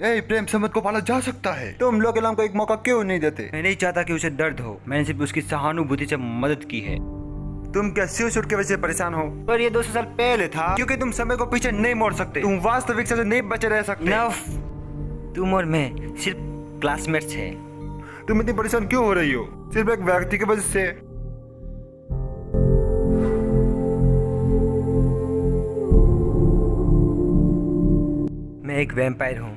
ए प्रेम समझ को पाला जा सकता है। तुम लोग इलाम को एक मौका क्यों नहीं देते? मैं नहीं चाहता कि उसे दर्द हो, मैंने सिर्फ उसकी सहानुभूति से मदद की है। तुम क्या स्यू शूट की वजह से परेशान हो? पर ये 200 साल पहले था, क्योंकि तुम समय को पीछे नहीं मोड़ सकते। तुम वास्तविकता से नहीं बचे रह सकते। नफ, तुम और मैं सिर्फ क्लासमेट्स हैं। तुम इतनी परेशान क्यों हो रही हो? सिर्फ एक व्यक्ति की वजह से? मैं एक वैम्पायर हूँ।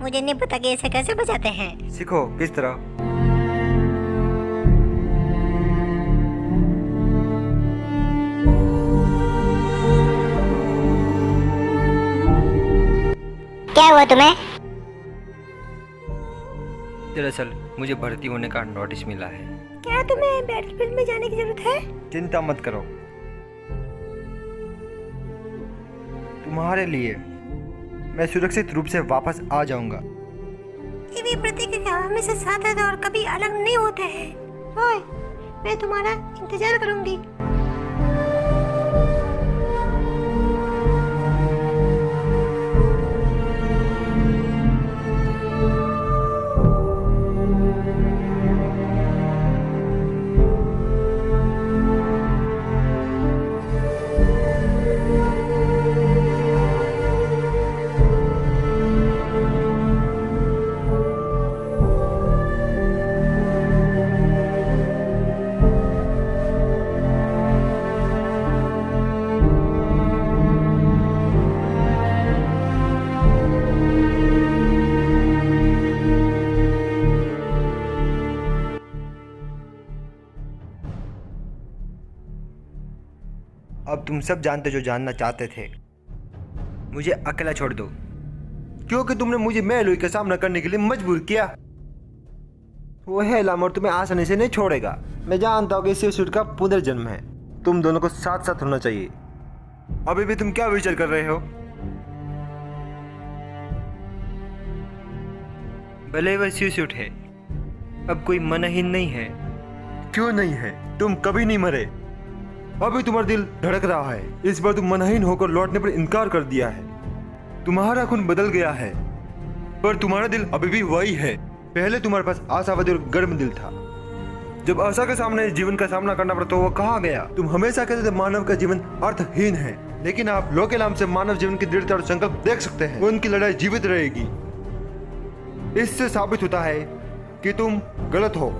मुझे नहीं पता कि इसे कैसे बचाते हैं। सीखो किस तरह। क्या हुआ तुम्हें? दरअसल मुझे भर्ती होने का नोटिस मिला है। क्या तुम्हें बैटलफील्ड में जाने की जरूरत है? चिंता मत करो, तुम्हारे लिए मैं सुरक्षित रूप से वापस आ जाऊंगा। टीवी प्रतिक्रिया हमेशा साथ रहते और कभी अलग नहीं होते हैं। ओए, मैं तुम्हारा इंतजार करूंगी। अब तुम सब जानते जो जानना चाहते थे। मुझे अकेला छोड़ दो। क्योंकि तुमने मुझे मैलुई का सामना करने के लिए मजबूर किया। वो है लाम और तुम्हें आसानी से नहीं छोड़ेगा। मैं जानता हूँ कि स्यू शूट का पुनर्जन्म है। तुम दोनों को साथ साथ होना चाहिए। अभी भी तुम क्या विचार कर रहे हो? भले वह सूट है, अब कोई मनहीन नहीं है। क्यों नहीं है? तुम कभी नहीं मरे। अभी तुम्हारा दिल धड़क रहा है। इस बार तुम मनहीन होकर लौटने पर इनकार कर दिया है। तुम्हारा खून बदल गया है, पर तुम्हारा दिल अभी भी वही है। पहले तुम्हारे पास आशावादी और गर्म दिल था। जब आशा के सामने जीवन का सामना करना पड़ा तो वो कहाँ गया? तुम हमेशा कहते थे मानव का जीवन अर्थहीन है, लेकिन आप लोकेलाम से मानव जीवन की दृढ़ता और संकल्प देख सकते हैं। उनकी लड़ाई जीवित रहेगी। इससे साबित होता है कि तुम गलत हो।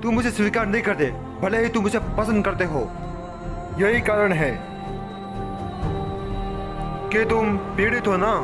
तुम मुझे स्वीकार नहीं करते, भले ही तुम मुझे पसंद करते हो। यही कारण है कि तुम पीड़ित हो ना।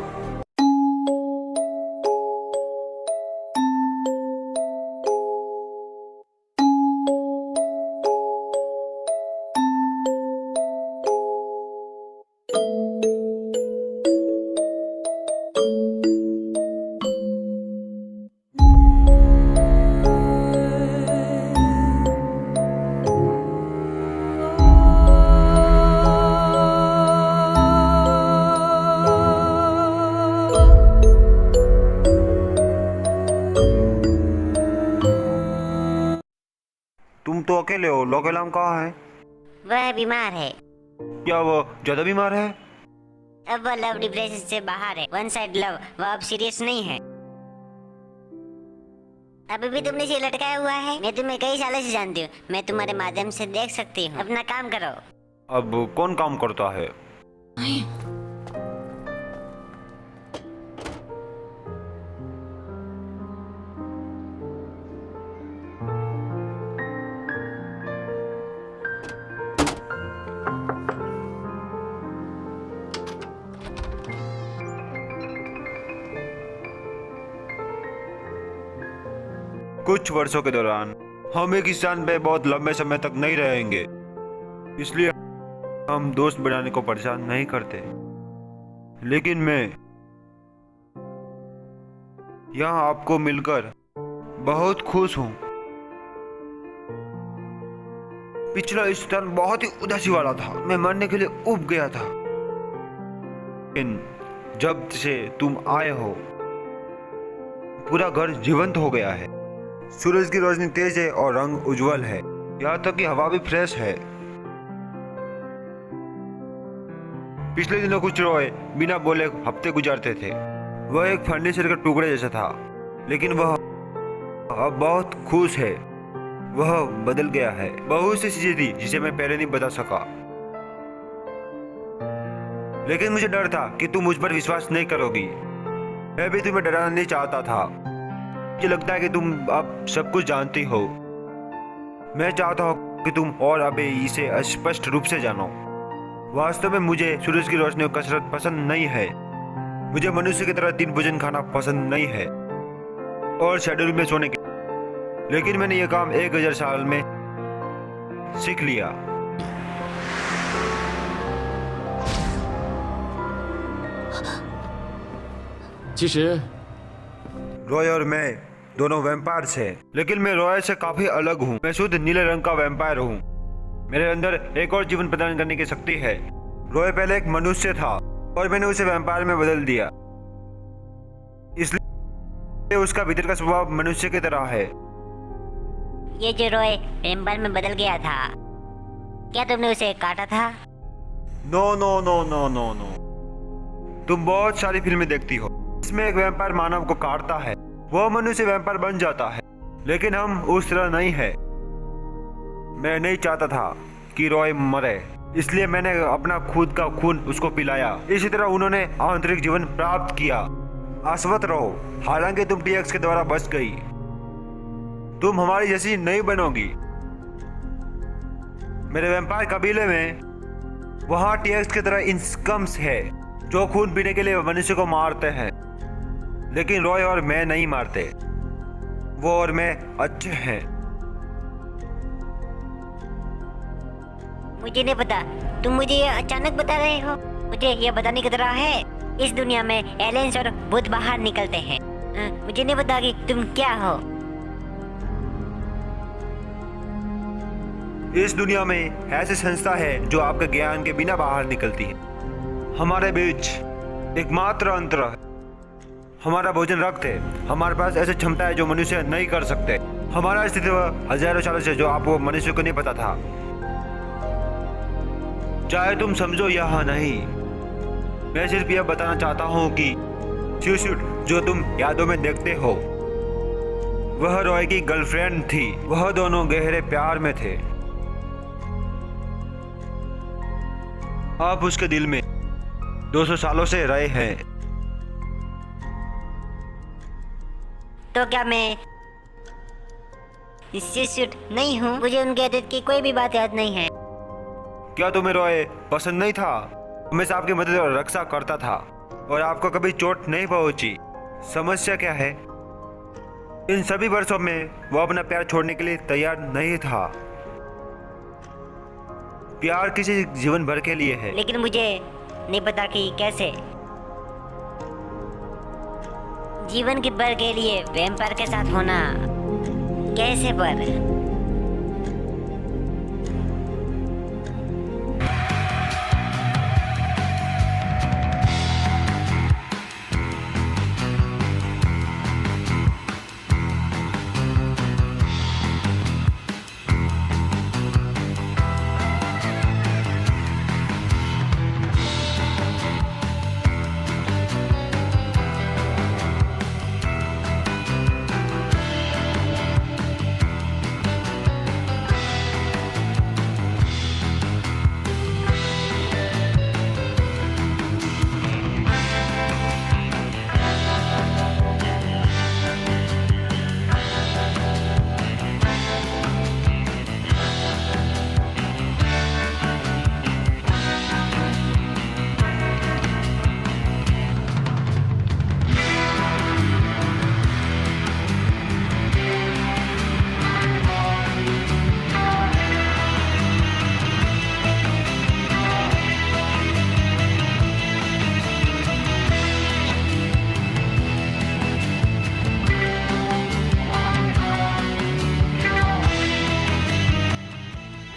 तुम तो अकेले हो। लोकेलाम कहाँ है? वह बीमार है। क्या वो ज्यादा बीमार है? अब वह लव डिप्रेशन से बाहर है। वन साइड लव, वह अब सीरियस नहीं है। अभी भी तुमने इसे लटकाया हुआ है। मैं तुम्हें कई सालों से जानती हूँ। मैं तुम्हारे माध्यम से देख सकती हूँ। अपना काम करो। अब कौन काम करता है? कुछ वर्षों के दौरान हम एक स्थान पे बहुत लंबे समय तक नहीं रहेंगे, इसलिए हम दोस्त बनाने को परेशान नहीं करते। लेकिन मैं यहाँ आपको मिलकर बहुत खुश हूँ। पिछला स्थान बहुत ही उदासी वाला था। मैं मरने के लिए उब गया था। लेकिन जब से तुम आए हो, पूरा घर जीवंत हो गया है। सूरज की रोशनी तेज है और रंग उज्जवल है। यहाँ तक कि हवा भी फ्रेश है। पिछले दिनों कुछ रॉय बिना बोले हफ्ते गुजारते थे। वह एक फर्नीचर का टुकड़े जैसा था, लेकिन वह अब बहुत खुश है। वह बदल गया है। बहुत सी चीजें थी जिसे मैं पहले नहीं बता सका, लेकिन मुझे डर था कि तुम मुझ पर विश्वास नहीं करोगी। मैं भी तुम्हें डराना नहीं चाहता था। मुझे लगता है कि तुम अब सब कुछ जानती हो। मैं चाहता हूँ कि तुम और अभी इसे स्पष्ट रूप से जानो। वास्तव में मुझे सूरज की रोशनी और कसरत पसंद नहीं है। मुझे मनुष्य की तरह 3 भोजन खाना पसंद नहीं है और शेड्यूल में सोने के, लेकिन मैंने यह काम 1000 साल में सीख लिया। रॉय और मैं दोनों वैम्पायर्स हैं, लेकिन मैं रॉय से काफी अलग हूँ। मैं शुद्ध नीले रंग का वैम्पायर हूँ। मेरे अंदर एक और जीवन प्रदान करने की शक्ति है। रॉय पहले एक मनुष्य था और मैंने उसे वैम्पायर में बदल दिया, इसलिए उसका भीतर का स्वभाव मनुष्य की तरह है। ये जो रॉय वैम्पायर में बदल गया था, क्या तुमने उसे काटा था? No no no no no no. तुम बहुत सारी फिल्में देखती हो। इसमें एक वैम्पायर मानव को काटता है, वो मनुष्य वैम्पायर बन जाता है, लेकिन हम उस तरह नहीं है। मैं नहीं चाहता था कि रॉय मरे, इसलिए मैंने अपना खुद का खून उसको पिलाया। इसी तरह उन्होंने आंतरिक जीवन प्राप्त किया। आश्वस्त रहो, हालांकि तुम टीएक्स के द्वारा बच गई, तुम हमारी जैसी नहीं बनोगी। मेरे वैम्पायर कबीले में वहां टीएक्स की तरह इंस्कम्स है जो खून पीने के लिए मनुष्य को मारते हैं, लेकिन रॉय और मैं नहीं मारते। वो और मैं अच्छे हैं। मुझे नहीं पता, तुम मुझे ये अचानक बता रहे हो। मुझे ये बताने की तरह है, इस दुनिया में एलियंस और भूत बाहर निकलते हैं। मुझे नहीं पता कि तुम क्या हो। इस दुनिया में ऐसी संस्था है जो आपके ज्ञान के बिना बाहर निकलती है। हमारे बीच एकमात्र अंतर है हमारा भोजन रक्त है। हमारे पास ऐसी क्षमता है जो मनुष्य नहीं कर सकते। हमारा अस्तित्व हजारों सालों से जो आपको मनुष्य को नहीं पता था, चाहे तुम समझो या नहीं। मैं सिर्फ यह बताना चाहता हूँ कि स्यूसूट जो तुम यादों में देखते हो, वह रॉय की गर्लफ्रेंड थी। वह दोनों गहरे प्यार में थे। आप उसके दिल में 200 सालों से रहे हैं। तो क्या मैं शिष्ट नहीं हूँ? मुझे उनके अतीत की कोई भी बात याद नहीं है। क्या तुम्हें रॉय पसंद नहीं था? हमेशा आपकी मदद और रक्षा करता था और आपको कभी चोट नहीं पहुंची। समस्या क्या है? इन सभी वर्षों में वो अपना प्यार छोड़ने के लिए तैयार नहीं था। प्यार किसी जीवन भर के लिए है। लेकिन मुझे नहीं पता कि कैसे। जीवन के भर के लिए वैम्पायर के साथ होना कैसे पर?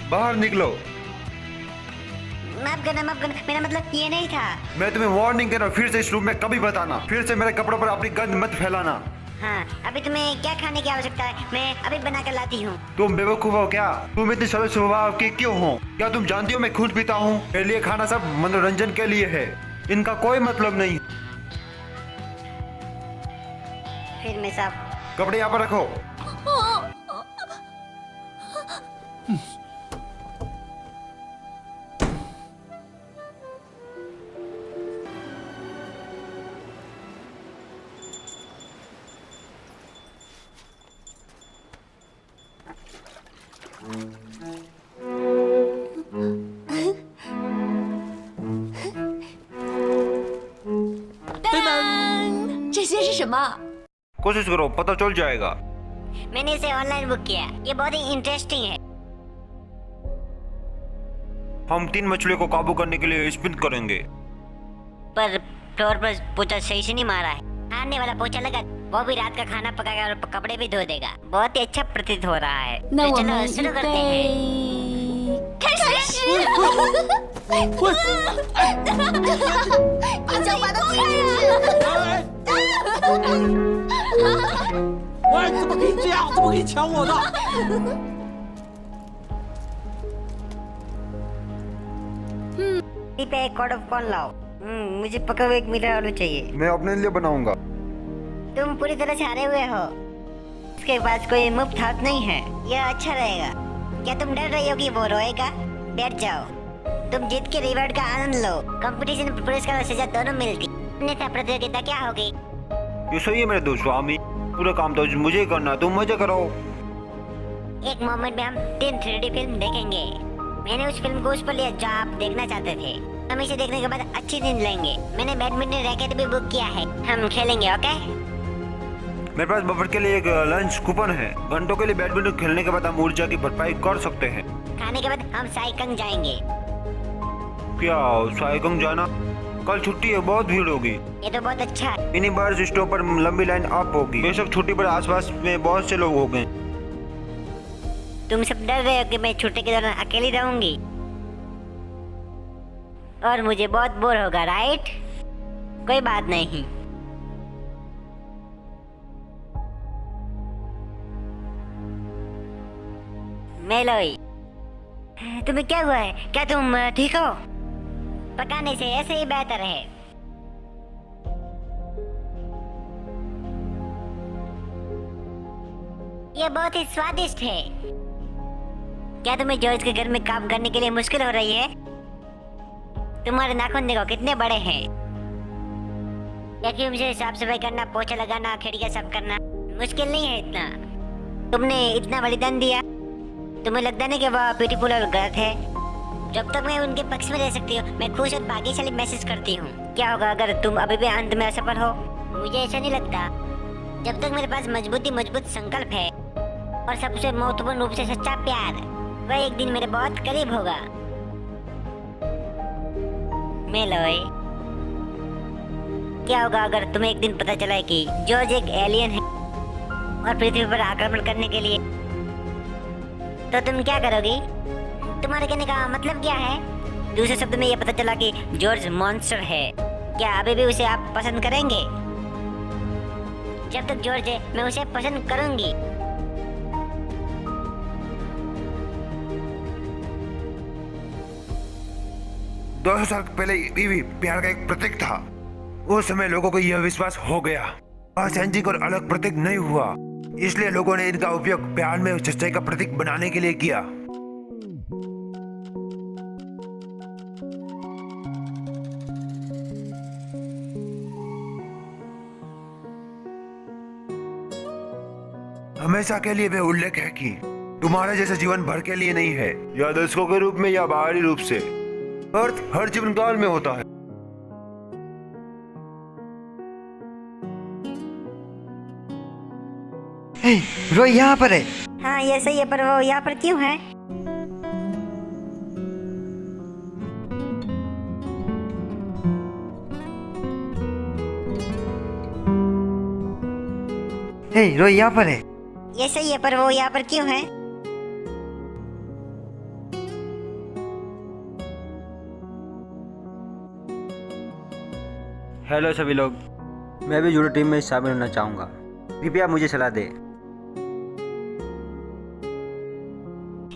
बाहर निकलो। माफ करना, मेरा मतलब ये नहीं था। मैं तुम्हें वार्निंग कर रहा हूँ, फिर से इस रूम में कभी बताना। फिर से मेरे कपड़ों पर अपनी गंध मत फैलाना। हाँ, अभी तुम्हें क्या खाने की आवश्यकता है? मैं अभी बना कर लाती हूँ। तुम बेवकूफ हो क्या? तुम इतने सरल स्वभाव के क्यों हो? क्या तुम जानती हो मैं खून पीता हूँ? मेरे लिए खाना सब मनोरंजन के लिए है, इनका कोई मतलब नहीं। फिर मैं सब कपड़े यहाँ पर रखो। कोशिश करो, पता चल जाएगा। मैंने इसे ऑनलाइन बुक किया। ये बहुत ही इंटरेस्टिंग है। हम 3 मछलियों को काबू करने के लिए स्पिन करेंगे। पर फ्लोर पर पोछा सही से नहीं मारा है। आने वाला पोछा लगा, वो भी रात का खाना पकाएगा और कपड़े भी धो देगा। बहुत ही अच्छा प्रतीत हो रहा है। तो चलो शुरू करते हैं। 快将把他推出去！ 喂，怎么可以这样？怎么可以抢我的？ पे एक कॉर्ड ऑफ कॉर्न लाओ। मुझे पका हुआ 1 मीटर आलू चाहिए। मैं अपने लिए बनाऊंगा। तुम पूरी तरह से हारे हुए हो। इसके पास कोई मुफ्त हाथ नहीं है। यह अच्छा रहेगा। क्या तुम डर रही हो कि वो रोएगा? बैठ जाओ। तुम जीत के रिवॉर्ड का आनंद लो। कंपटीशन में पुरस्कार और सजा दोनों मिलती। अन्यथा प्रतियोगिता क्या होगी? ये सही है मेरे दोस्त स्वामी, पूरा काम तो मुझे ही करना, तुम मजे करो। एक मोमेंट में हम 3 3D फिल्म देखेंगे। मैंने उस फिल्म को उस पर लिया जो आप देखना चाहते थे। हम इसे देखने के बाद अच्छी नींद लेंगे। मैंने बैडमिंटन रैकेट भी बुक किया है। हम खेलेंगे, ओके? मेरे पास बफर के लिए एक लंच कूपन है। घंटों के लिए बैडमिंटन खेलने के बाद हम ऊर्जा की भरपाई कर सकते हैं। खाने के बाद हम साइकिंग जाएंगे। क्या साइकिंग जाना? कल छुट्टी है, बहुत भीड़ होगी। ये तो बहुत अच्छा है। इन्हीं बस स्टॉप पर लंबी लाइन अप होगी। बेशक छुट्टी पर आसपास में बहुत से लोग होंगे। तुम सब डर रहे हो कि मैं छुट्टी के दौरान अकेली रहूंगी और मुझे बहुत बोर होगा, राइट? कोई बात नहीं। मेलोई, तुम्हें क्या हुआ है? क्या तुम ठीक हो? पकाने से ऐसे ही बेहतर है। यह बहुत ही स्वादिष्ट है। क्या तुम्हें जॉर्ज के घर में काम करने के लिए मुश्किल हो रही है? तुम्हारे नाखून देखो कितने बड़े हैं। वैक्यूम से साफ सफाई करना, पोछा लगाना, खिड़कियां साफ करना मुश्किल नहीं है इतना। तुमने इतना बलिदान दिया। तुम्हें लगता नहीं कि वह ब्यूटीफुल और गलत है? जब तक मैं उनके पक्ष में रह सकती हूँ, मैं खुश और भाग्यशाली महसूस करती हूँ। क्या होगा अगर तुम अभी भी अंत में असफल हो? मुझे ऐसा नहीं लगता। जब तक मेरे पास मजबूत संकल्प है और सबसे महत्वपूर्ण रूप से सच्चा प्यार, वह एक दिन मेरे बहुत करीब होगा। मेलोई, क्या होगा अगर तुम्हें एक दिन पता चला कि जॉर्ज एक एलियन है और पृथ्वी पर आक्रमण करने के लिए? तो तुम क्या करोगी? तुम्हारे कहने का मतलब क्या है? दूसरे शब्द में यह पता चला कि जॉर्ज मॉन्स्टर है। क्या अभी भी उसे आप पसंद करेंगे? जब तक जॉर्ज है, मैं उसे पसंद करूंगी। दो 200 साल पहले बीवी प्यार का एक प्रतीक था। उस समय लोगों को यह विश्वास हो गया, असांजिक और अलग प्रतीक नहीं हुआ। इसलिए लोगों ने इनका उपयोग प्यार में सच्चाई का प्रतीक बनाने के लिए किया। हमेशा के लिए वे उल्लेख है कि तुम्हारे जैसे जीवन भर के लिए नहीं है, या दशकों के रूप में या बाहरी रूप से। अर्थ हर जीवन काल में होता है। रोई यहाँ पर है। हाँ ये सही है, पर वो यहाँ पर क्यों है? रोई यहाँ पर है। ये सही है, पर वो यहाँ पर क्यों है? हेलो सभी लोग, मैं भी जूडो टीम में शामिल होना चाहूँगा। कृपया मुझे सलाह दे।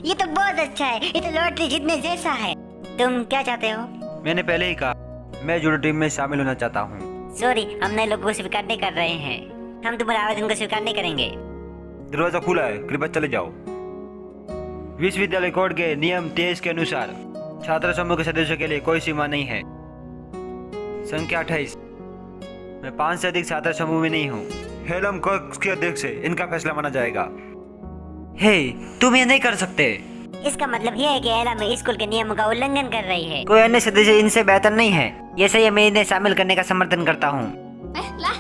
ये तो बहुत अच्छा है, ये तो लॉटरी जीतने जैसा है। तुम क्या चाहते हो? मैंने पहले ही कहा, मैं जूडो टीम में शामिल होना चाहता हूँ। सॉरी, हम नए लोगों को स्वीकार नहीं कर रहे हैं। हम तुम्हारे आवेदन को स्वीकार नहीं करेंगे। दरवाजा खुला है, कृपया चले जाओ। विश्वविद्यालय कोड के नियम 23 के अनुसार छात्र समूह के सदस्यों के लिए कोई सीमा नहीं है। संख्या 28। मैं 5 से अधिक छात्र समूह में नहीं हूँ। हेलम कक्ष के अध्यक्ष से इनका फैसला माना जाएगा। हे, तुम ये नहीं कर सकते। इसका मतलब यह है कि एला में स्कूल के नियमों का उल्लंघन कर रही है। कोई अन्य सदस्य इनसे बेहतर नहीं है। ये सही है, मैं इन्हें शामिल करने का समर्थन करता हूँ। 哎，来，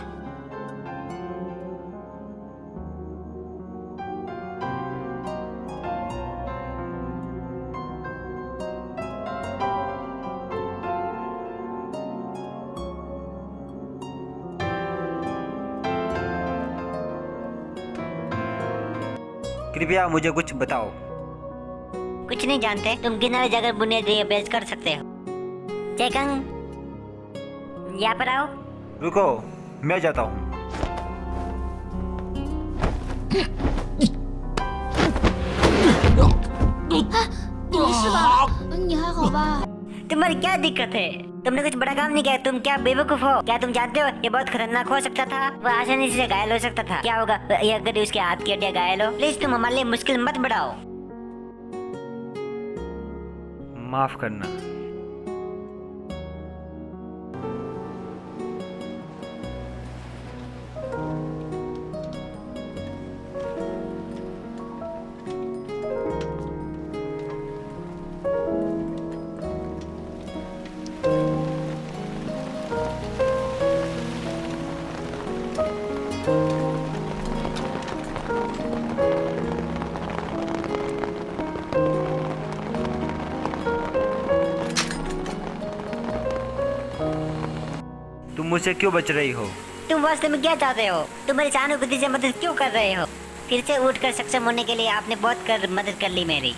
कृपया मुझे कुछ बताओ। कुछ नहीं जानते? तुम किनारे जाकर बुनियादी अभ्यास कर सकते हो। चेकंग, यहाँ पर आओ। रुको, मैं जाता हूँ। 你没事吧？你还好吧？ तुम्हारी क्या दिक्कत है? तुमने कुछ बड़ा काम नहीं किया। तुम क्या बेवकूफ हो? क्या तुम जानते हो ये बहुत खतरनाक हो सकता था? वह आसानी से घायल हो सकता था। क्या होगा ये अगर उसके हाथ की हड्डियां घायल हो? प्लीज तुम हमारे लिए मुश्किल मत बढ़ाओ। माफ करना। तुम मुझसे क्यों बच रही हो? तुम वास्तव में क्या चाहते हो? तुम मेरी सहानुभूति से मदद क्यों कर रहे हो? फिर से उठकर सक्षम होने के लिए आपने बहुत मदद कर ली मेरी।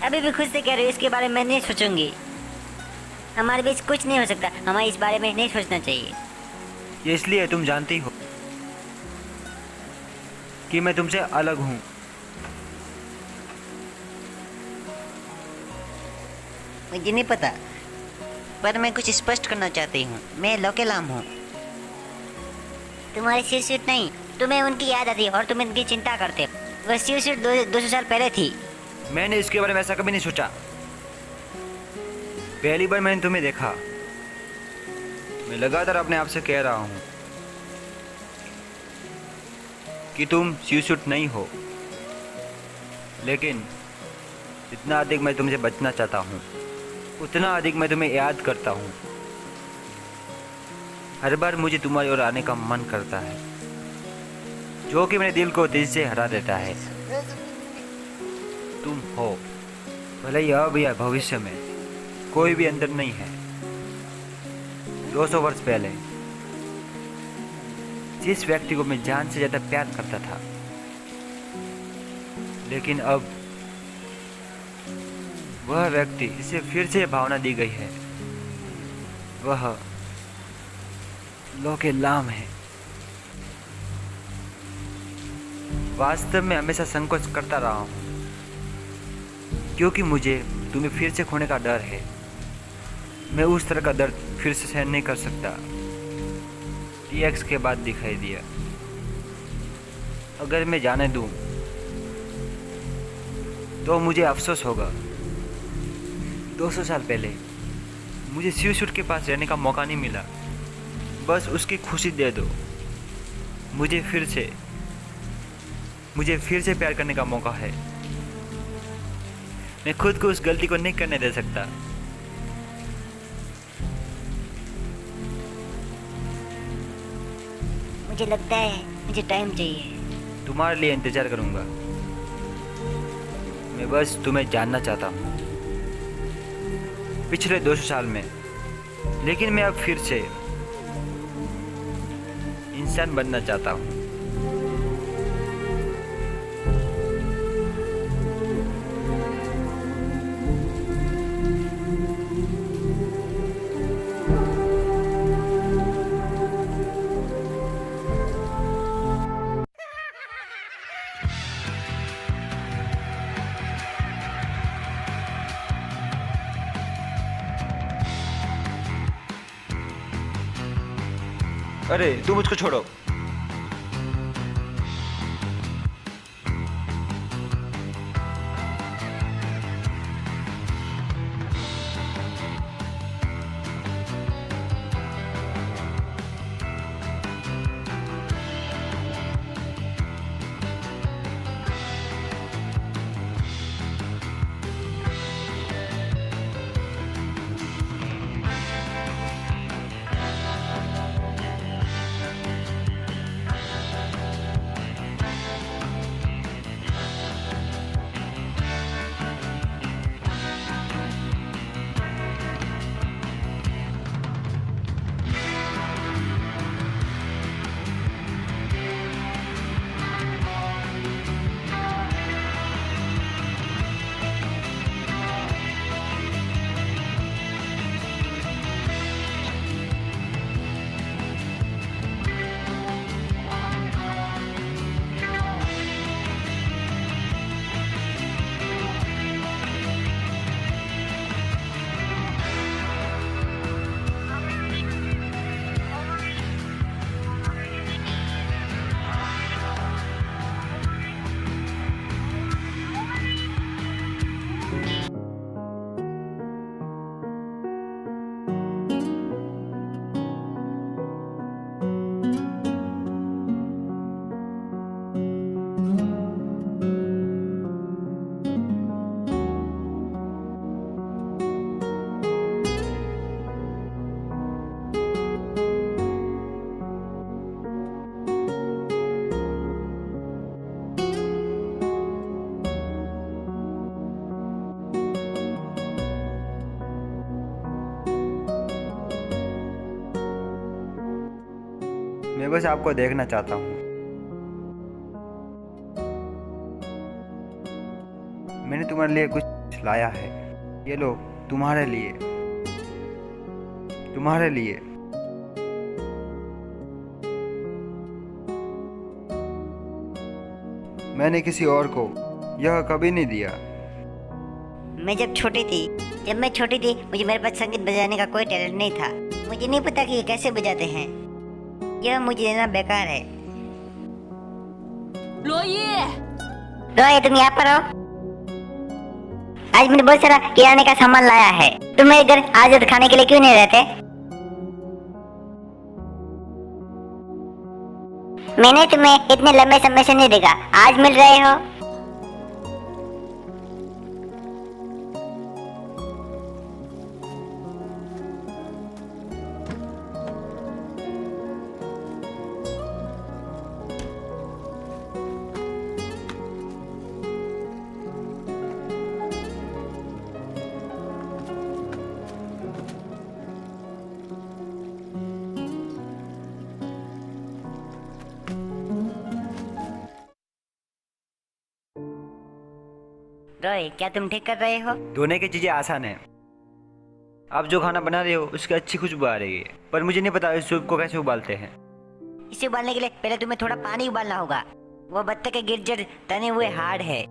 अभी भी खुद से कह रहे हो इसके बारे में नहीं सोचूंगी। हमारे बीच कुछ नहीं हो सकता। हमें इस बारे में नहीं सोचना चाहिए। ये इसलिए तुम जानती हो कि मैं तुमसे अलग हूँ। मुझे नहीं पता, पर मैं कुछ स्पष्ट करना चाहती हूँ। मैं लोकेलाम हूँ। तुम्हारी शिरसूट नहीं, तुम्हें उनकी याद आती है और तुम इनकी चिंता करते हो। वह शिरसूट 200 साल पहले थी। मैंने इसके बारे में ऐसा कभी नहीं सोचा। पहली बार मैंने तुम्हें देखा, मैं लगातार अपने आप से कह रहा हूँ कि तुम शिरसूट नहीं हो, लेकिन जितना अधिक मैं तुमसे बचना चाहता हूँ उतना अधिक मैं तुम्हें याद करता हूँ। हर बार मुझे तुम्हारी ओर आने का मन करता है, जो कि मेरे दिल को दिल से हरा देता है। तुम हो, भले ही अब या भविष्य में कोई भी अंतर नहीं है। 200 वर्ष पहले जिस व्यक्ति को मैं जान से ज्यादा प्यार करता था, लेकिन अब वह व्यक्ति इसे फिर से भावना दी गई है। वह लोकेलाम है। वास्तव में हमेशा संकोच करता रहा हूँ, क्योंकि मुझे तुम्हें फिर से खोने का डर है। मैं उस तरह का दर्द फिर से सहन नहीं कर सकता। TX के बाद दिखाई दिया। अगर मैं जाने दूं तो मुझे अफसोस होगा। 200 साल पहले मुझे शिवसूट के पास रहने का मौका नहीं मिला। बस उसकी खुशी दे दो। मुझे फिर से प्यार करने का मौका है। मैं खुद को उस गलती को नहीं करने दे सकता। मुझे लगता है मुझे टाइम चाहिए। तुम्हारे लिए इंतजार करूंगा। मैं बस तुम्हें जानना चाहता हूँ। पिछले 200 साल में, लेकिन मैं अब फिर से इंसान बनना चाहता हूँ। अरे तुम मुझको छोड़ो। मैं बस आपको देखना चाहता हूँ। मैंने तुम्हारे लिए कुछ लाया है। ये लो, तुम्हारे लिए, तुम्हारे लिए। मैंने किसी और को यह कभी नहीं दिया। मैं जब मैं छोटी थी मुझे मेरे पास संगीत बजाने का कोई टैलेंट नहीं था। मुझे नहीं पता कि ये कैसे बजाते हैं। यह मुझे देना बेकार है। 罗伊， रोए तुम यहाँ पर हो? आज मैंने बहुत सारा किराने का सामान लाया है। तुम मेरे घर आज खाने के लिए क्यों नहीं रहते? मैंने तुम्हें इतने लंबे समय से नहीं देखा, आज मिल रहे हो। रोए, क्या तुम ठीक कर रहे हो? धोने की चीजें आसान है। आप जो खाना बना रहे हो उसकी अच्छी खुशबू आ रही है, पर मुझे नहीं पता इस सूप को कैसे उबालते हैं। इसे उबालने के लिए पहले तुम्हें थोड़ा पानी उबालना होगा। वो बत्तख के गिरजट तने हुए हार्ड है।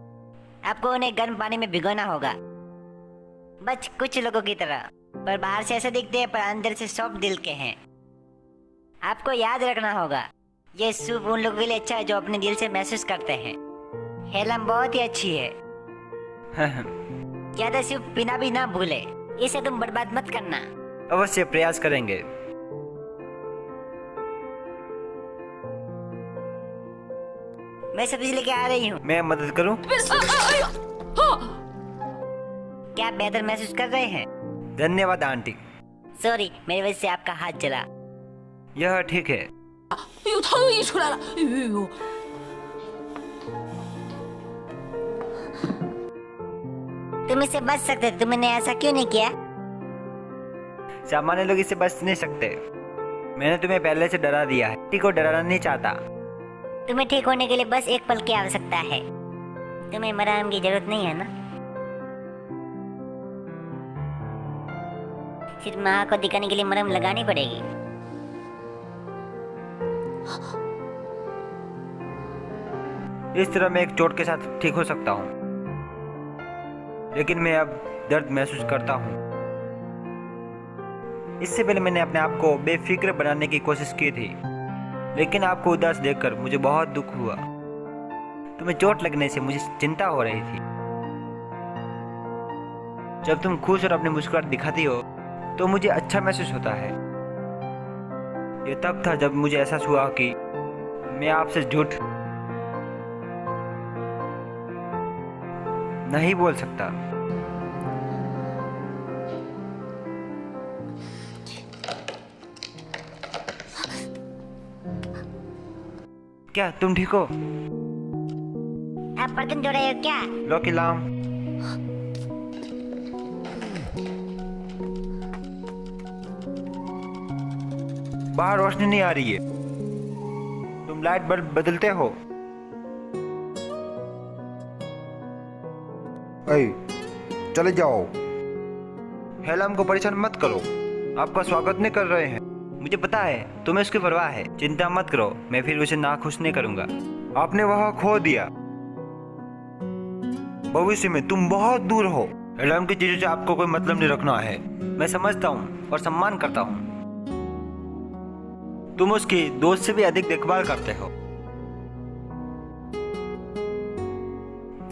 आपको उन्हें गर्म पानी में भिगोना होगा, बस कुछ लोगों की तरह। पर बाहर से ऐसे दिखते हैं पर अंदर से सॉफ्ट दिल के हैं। आपको याद रखना होगा, ये सूप उन लोगों के लिए अच्छा है जो अपने दिल से महसूस करते हैं। हेलम बहुत ही अच्छी है। ज्यादा सूप पीना भी ना भूले। इसे तुम बर्बाद मत करना। अवश्य प्रयास करेंगे। मैं सब्जी लेके आ रही हूँ। मैं मदद करूं? 哎呀，啊！ क्या आप बेहतर महसूस कर रहे हैं? धन्यवाद आंटी। सॉरी, मेरी वजह से आपका हाथ जला। यह ठीक है। 哎呦，汤又溢出来了！哎呦呦！ तुम इससे बच सकते थे, तुमने ऐसा क्यों नहीं किया? सामान्य लोग इससे बच नहीं सकते। मैंने तुम्हें पहले से डरा दिया है। किसी को डराना नहीं चाहता। तुम्हें ठीक होने के लिए बस एक पल की आवश्यकता है। तुम्हें मरहम की जरूरत नहीं है ना? सिर्फ माँ को दिखाने के लिए मरहम लगानी पड़ेगी। इस तरह मैं एक चोट के साथ ठीक हो सकता हूँ, लेकिन मैं अब दर्द महसूस करता हूँ। इससे पहले मैंने अपने आप को बेफिक्र बनाने की कोशिश की थी, लेकिन आपको उदास देखकर मुझे बहुत दुख हुआ। तुम्हें चोट लगने से मुझे चिंता हो रही थी। जब तुम खुश और अपनी मुस्कुराहट दिखाती हो तो मुझे अच्छा महसूस होता है। ये तब था जब मुझे एहसास हुआ कि मैं आपसे झूठ नहीं बोल सकता। क्या तुम ठीक हो? आप बर्तन धो रहे हो क्या? लौकी लाम। बाहर रोशनी नहीं आ रही है। तुम लाइट बल्ब बदलते हो? चले जाओ। हेलम को परेशान मत करो, आपका स्वागत नहीं कर रहे हैं। मुझे पता है तुम्हें उसकी परवाह है। चिंता मत करो, मैं फिर उसे नाखुश नहीं करूंगा। आपने वह खो दिया। भविष्य में तुम बहुत दूर हो। हेलम की चीजों से आपको कोई मतलब नहीं रखना है। मैं समझता हूँ और सम्मान करता हूँ। तुम उसकी दोस्त से भी अधिक देखभाल करते हो,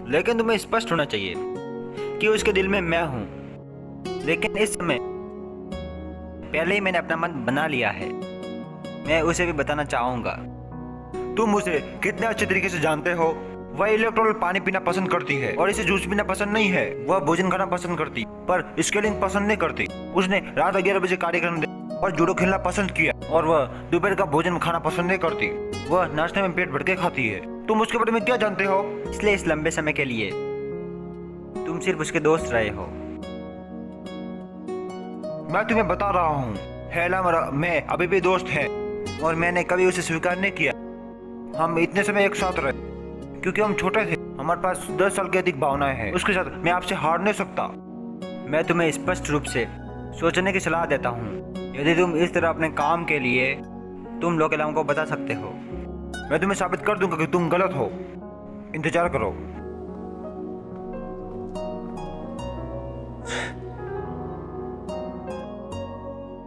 लेकिन तुम्हें स्पष्ट होना चाहिए कि उसके दिल में मैं हूं। लेकिन इस समय पहले ही मैंने अपना मन बना लिया है। मैं उसे भी बताना चाहूंगा। तुम उसे कितने अच्छे तरीके से जानते हो। वह इलेक्ट्रोल पानी पीना पसंद करती है और इसे जूस पीना पसंद नहीं है। वह भोजन खाना पसंद करती पर स्केलिंग पसंद नहीं करती। उसने रात 11 बजे कार्यक्रम और जूडो खेलना पसंद किया और वह दोपहर का भोजन खाना पसंद नहीं करती। वह नाश्ते में पेट भर के खाती है। तुम उसके बारे में क्या जानते हो? इसलिए इस लंबे समय के लिए तुम सिर्फ उसके दोस्त रहे हो। मैं तुम्हें बता रहा हूँ, हेलम और मैं अभी भी दोस्त हैं और मैंने कभी उसे स्वीकार नहीं किया। हम इतने समय एक साथ रहे क्योंकि हम छोटे थे। हमारे पास 10 साल की अधिक भावनाएं हैं। उसके साथ मैं आपसे हार नहीं सकता। मैं तुम्हें स्पष्ट रूप से सोचने की सलाह देता हूँ। यदि तुम इस तरह अपने काम के लिए तुम लोग हेलम को बता सकते हो, मैं तुम्हें साबित कर दूंगा कि तुम गलत हो। इंतजार करो।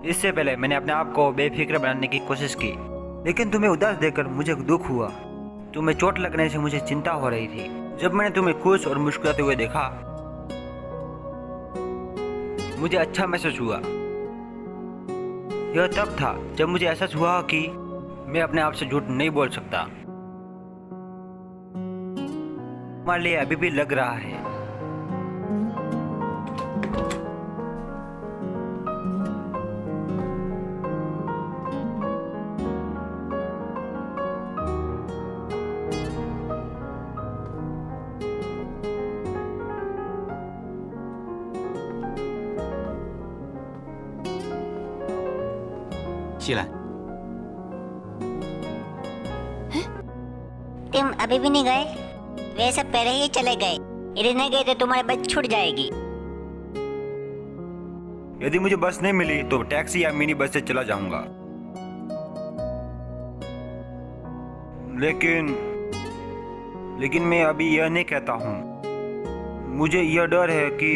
इससे पहले मैंने अपने आप को बेफिक्र बनाने की कोशिश की, लेकिन तुम्हें उदास देखकर मुझे दुख हुआ। तुम्हें चोट लगने से मुझे चिंता हो रही थी। जब मैंने तुम्हें खुश और मुस्कुराते हुए देखा, मुझे अच्छा महसूस हुआ। यह तब था जब मुझे एहसास हुआ कि मैं अपने आप से झूठ नहीं बोल सकता। तुम्हारे लिए अभी भी लग रहा है।西兰， तुम अभी भी नहीं गए? वे सब पहले ही चले गए। यदि नहीं गए तो तुम्हारी बस छूट जाएगी। यदि मुझे बस नहीं मिली तो टैक्सी या मिनी बस से चला जाऊंगा। लेकिन मैं अभी यह नहीं कहता हूं। मुझे यह डर है कि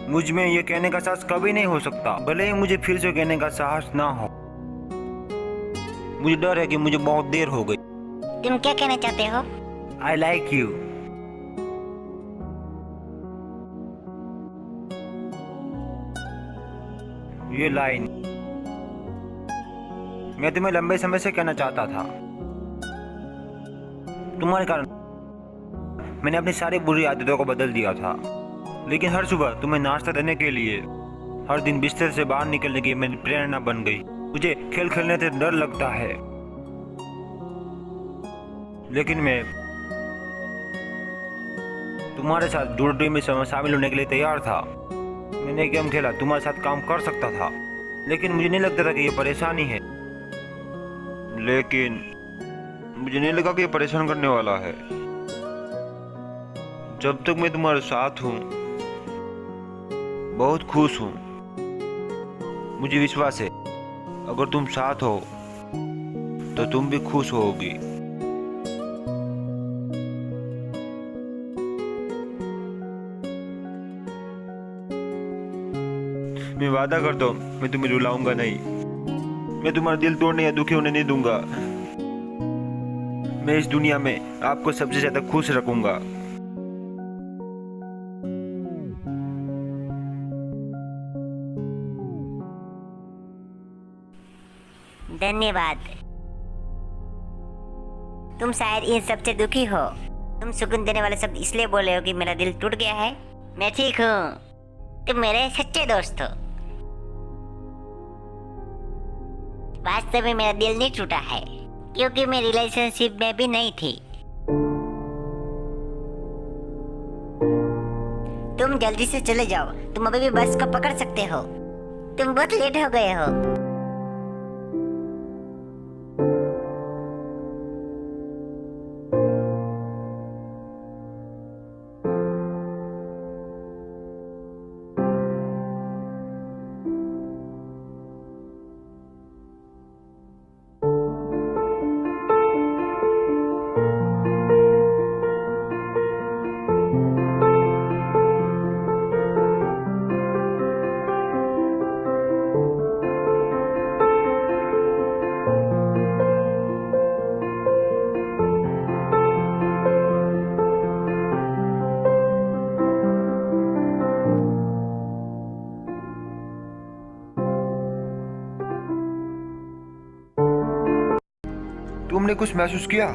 मुझ में यह कहने का साहस कभी नहीं हो सकता, भले ही मुझे फिर से कहने का साहस ना हो। मुझे डर है कि मुझे बहुत देर हो गई। तुम क्या कहना चाहते हो? I like you. ये लाइन मैं तुम्हें लंबे समय से कहना चाहता था। तुम्हारे कारण मैंने अपनी सारी बुरी आदतों को बदल दिया था। लेकिन हर सुबह तुम्हें नाश्ता देने के लिए, हर दिन बिस्तर से बाहर निकलने की मेरी प्रेरणा बन गई। मुझे खेल खेलने से डर लगता है, लेकिन मैं तुम्हारे साथ जुड़ने में शामिल होने के लिए तैयार था। मैंने गेम खेला, तुम्हारे साथ काम कर सकता था, लेकिन मुझे नहीं लगता था कि ये परेशानी है। लेकिन मुझे नहीं लगा कि ये परेशान करने वाला है। जब तक मैं तुम्हारे साथ हूँ बहुत खुश हूँ। मुझे विश्वास है अगर तुम साथ हो तो तुम भी खुश होगी। वादा करता हूँ मैं तुम्हें रुलाऊंगा नहीं। मैं तुम्हारा दिल तोड़ने या दुखी होने नहीं दूंगा। मैं इस दुनिया में आपको सबसे ज्यादा खुश रखूंगा। धन्यवाद। तुम शायद इन सबसे दुखी हो। तुम सुकून देने वाले शब्द इसलिए बोले हो कि मेरा दिल टूट गया है। मैं ठीक हूँ। तुम मेरे सच्चे दोस्त हो। वास्तव में मेरा दिल नहीं टूटा है क्योंकि मैं रिलेशनशिप में भी नहीं थी। तुम जल्दी से चले जाओ। तुम अभी भी बस को पकड़ सकते हो। तुम बहुत लेट हो गए हो। तुमने कुछ महसूस किया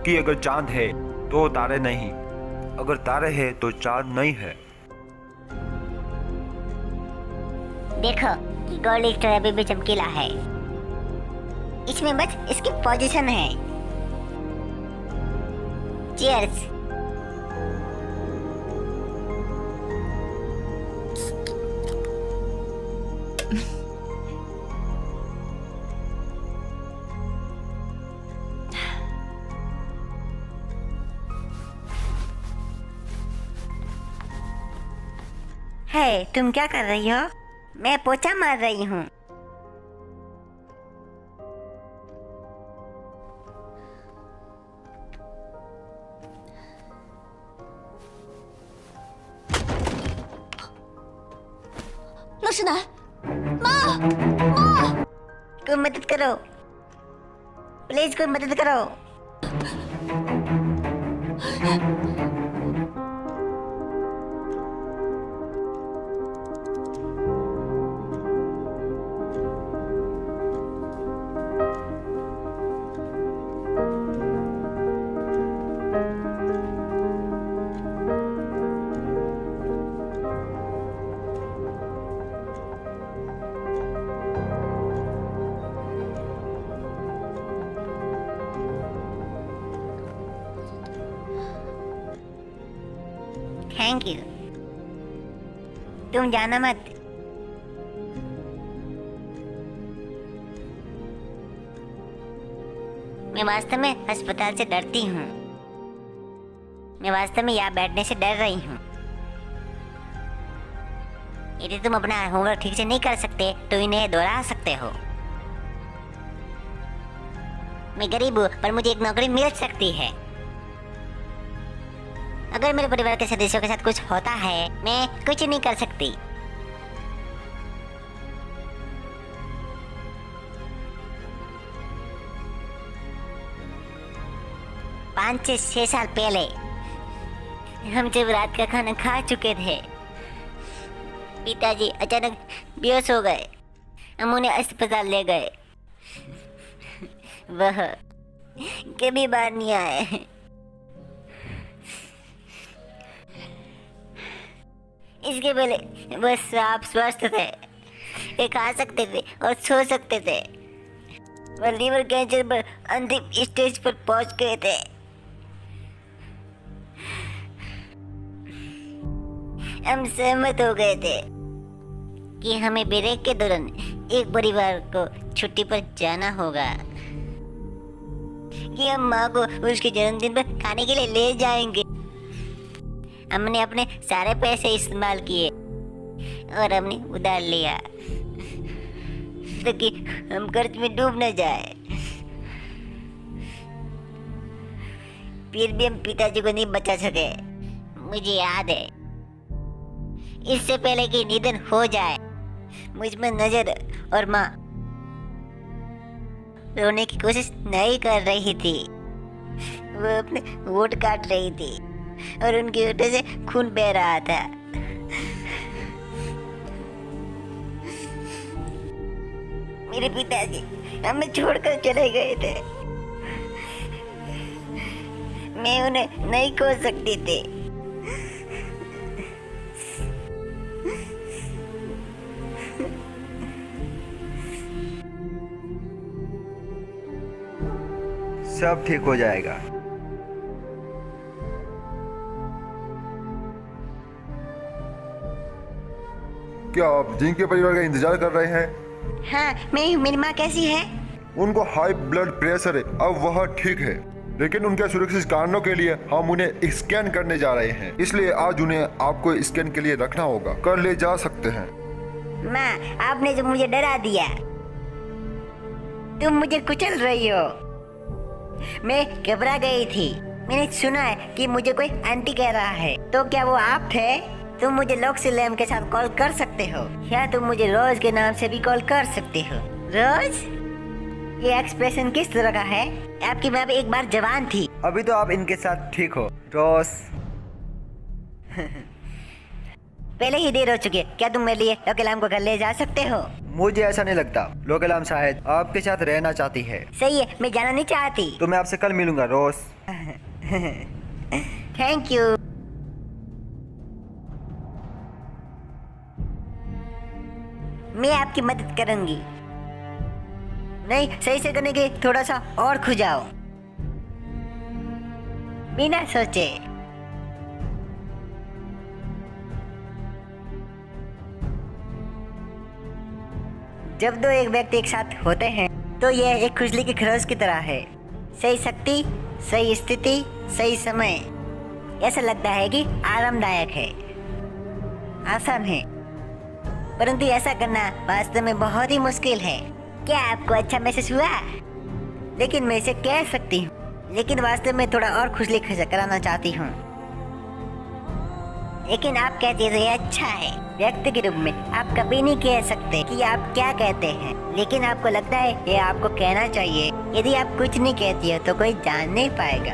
कि अगर चांद है तो तारे नहीं, अगर तारे हैं तो चांद नहीं है। देखो कि गोल्ड स्टार अभी भी चमकीला है। इसमें बस इसकी पोजीशन है। चीयर्स। हे, तुम क्या कर रही हो? मैं पोछा मार रही हूँ। कोई मदद करो, प्लीज कोई मदद करो। Thank you. तुम जाना मत। मैं वास्तव में अस्पताल से डरती हूँ। मैं वास्तव में यहाँ बैठने से डर रही हूँ। यदि तुम अपना होमवर्क ठीक से नहीं कर सकते तो इन्हें दोहरा सकते हो। मैं गरीब हूँ पर मुझे एक नौकरी मिल सकती है। अगर मेरे परिवार के सदस्यों के साथ कुछ होता है मैं कुछ नहीं कर सकती। पाँच से 6 साल पहले हम जब रात का खाना खा चुके थे, पिताजी अचानक बेहोश हो गए। हम उन्हें अस्पताल ले गए। वह कभी बाहर नहीं आए। इसके पहले बस आप स्वस्थ थे। वे खा सकते थे और सो सकते थे। वह लीवर कैंसर पर अंतिम स्टेज पर पहुंच गए थे। हम सहमत हो गए थे कि हमें ब्रेक के दौरान एक परिवार को छुट्टी पर जाना होगा, कि हम माँ को उसके जन्मदिन पर खाने के लिए ले जाएंगे। हमने अपने सारे पैसे इस्तेमाल किए और हमने उधार लिया ताकि हम कर्ज में डूब न जाए। फिर भी हम पिताजी को नहीं बचा सके। मुझे याद है इससे पहले कि निधन हो जाए। मुझ में नजर और माँ रोने की कोशिश नहीं कर रही थी, वो अपने होठ काट रही थी और उनकी होठों से खून बह रहा था। मेरे पिताजी हमें छोड़कर चले गए थे, मैं उन्हें नहीं खो सकती थी। सब ठीक हो जाएगा। क्या आप जिनके परिवार का इंतजार कर रहे हैं? हाँ, मेरी माँ कैसी है? उनको हाई ब्लड प्रेशर है, अब वह ठीक है, लेकिन उनके सुरक्षित कारणों के लिए हम उन्हें स्कैन करने जा रहे हैं, इसलिए आज उन्हें आपको स्कैन के लिए रखना होगा। कर ले जा सकते हैं। माँ, आपने जो मुझे डरा दिया, तुम मुझे कुचल रही हो। मैं घबरा गई थी। मैंने सुना है कि मुझे कोई आंटी कह रहा है, तो क्या वो आप थे? तुम मुझे लॉक्सी लैम के साथ कॉल कर सकते हो, या तुम मुझे रोज के नाम से भी कॉल कर सकते हो। रोज? ये एक्सप्रेशन किस तरह का है? आपकी माँ एक बार जवान थी। अभी तो आप इनके साथ ठीक हो रोज। पहले ही देर हो चुकी है, क्या तुम मेरे लिए लोकेलाम को घर ले जा सकते हो? मुझे ऐसा नहीं लगता। लोकेलाम शायद आपके साथ रहना चाहती है। सही है, मैं जाना नहीं चाहती। तो मैं आपसे कल मिलूंगा रोज। Thank you. मैं आपकी मदद करूंगी। नहीं, सही से करने के थोड़ा सा और खुजाओ, बिना सोचे। जब दो एक व्यक्ति एक साथ होते हैं तो यह एक खुजली की खरोच की तरह है। सही शक्ति, सही स्थिति, सही समय। ऐसा लगता है कि आरामदायक है, आसान है, परंतु ऐसा करना वास्तव में बहुत ही मुश्किल है। क्या आपको अच्छा महसूस हुआ? लेकिन मैं इसे कह सकती हूँ, लेकिन वास्तव में थोड़ा और खुजली कराना चाहती हूँ। लेकिन आप कहते हैं ये अच्छा है। व्यक्ति के रूप में आप कभी नहीं कह सकते कि आप क्या कहते हैं, लेकिन आपको लगता है ये आपको कहना चाहिए। यदि आप कुछ नहीं कहती हो तो कोई जान नहीं पाएगा।